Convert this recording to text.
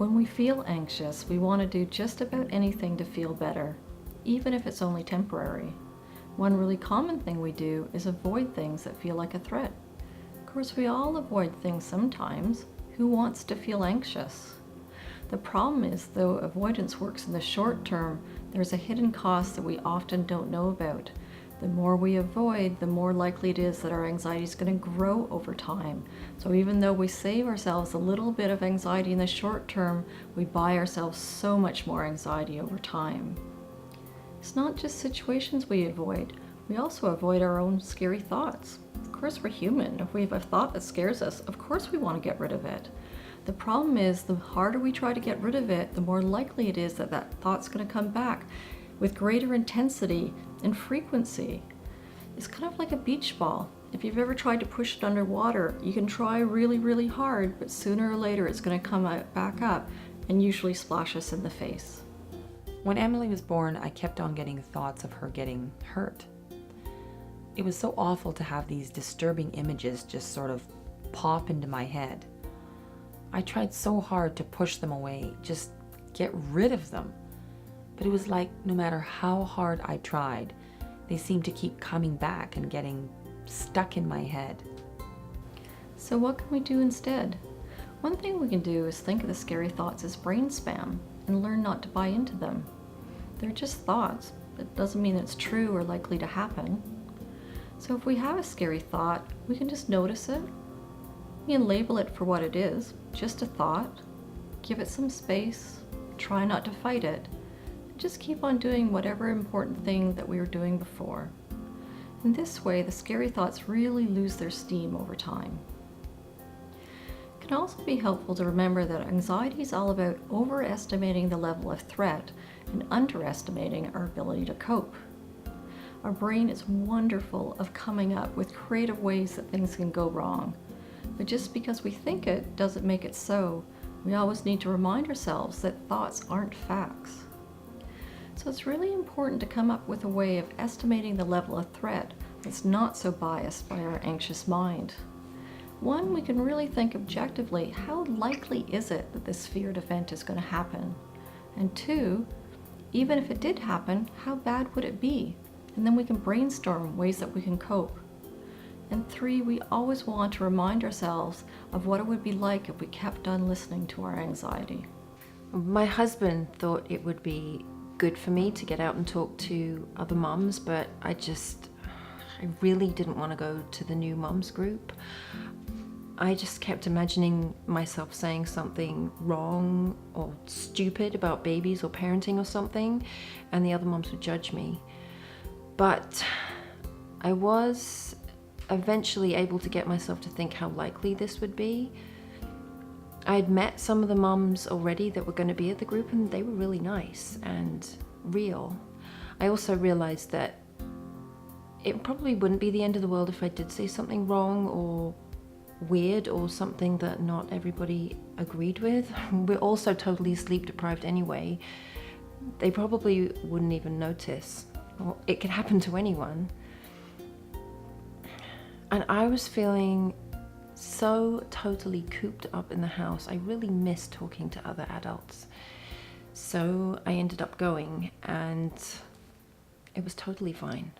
When we feel anxious, we want to do just about anything to feel better, even if it's only temporary. One really common thing we do is avoid things that feel like a threat. Of course, we all avoid things sometimes. Who wants to feel anxious? The problem is, though avoidance works in the short term, there's a hidden cost that we often don't know about. The more we avoid, the more likely it is that our anxiety is going to grow over time. So even though we save ourselves a little bit of anxiety in the short term, we buy ourselves so much more anxiety over time. It's not just situations we avoid. We also avoid our own scary thoughts. Of course, we're human. If we have a thought that scares us, of course we want to get rid of it. The problem is, the harder we try to get rid of it, the more likely it is that that thought's going to come back with greater intensity and frequency. It's kind of like a beach ball. If you've ever tried to push it underwater, you can try really, really hard, but sooner or later it's going to come back up and usually splash us in the face. When Emily was born, I kept on getting thoughts of her getting hurt. It was so awful to have these disturbing images just sort of pop into my head. I tried so hard to push them away, just get rid of them. But it was like no matter how hard I tried, they seemed to keep coming back and getting stuck in my head. So what can we do instead? One thing we can do is think of the scary thoughts as brain spam and learn not to buy into them. They're just thoughts. It doesn't mean it's true or likely to happen. So if we have a scary thought, we can just notice it. We can label it for what it is, just a thought. Give it some space. Try not to fight it. Just keep on doing whatever important thing that we were doing before. In this way, the scary thoughts really lose their steam over time. It can also be helpful to remember that anxiety is all about overestimating the level of threat and underestimating our ability to cope. Our brain is wonderful of coming up with creative ways that things can go wrong. But just because we think it doesn't make it so. We always need to remind ourselves that thoughts aren't facts. So it's really important to come up with a way of estimating the level of threat that's not so biased by our anxious mind. One, we can really think objectively, how likely is it that this feared event is going to happen? And two, even if it did happen, how bad would it be? And then we can brainstorm ways that we can cope. And three, we always want to remind ourselves of what it would be like if we kept on listening to our anxiety. My husband thought it would be good for me to get out and talk to other mums, but I really didn't want to go to the new mums group. I just kept imagining myself saying something wrong or stupid about babies or parenting or something, and the other mums would judge me. But I was eventually able to get myself to think how likely this would be. I had met some of the mums already that were going to be at the group, and they were really nice and real. I also realized that it probably wouldn't be the end of the world if I did say something wrong or weird or something that not everybody agreed with. We're also totally sleep deprived anyway. They probably wouldn't even notice. Well, it could happen to anyone. And I was feeling so totally cooped up in the house. I really missed talking to other adults. So I ended up going, and it was totally fine.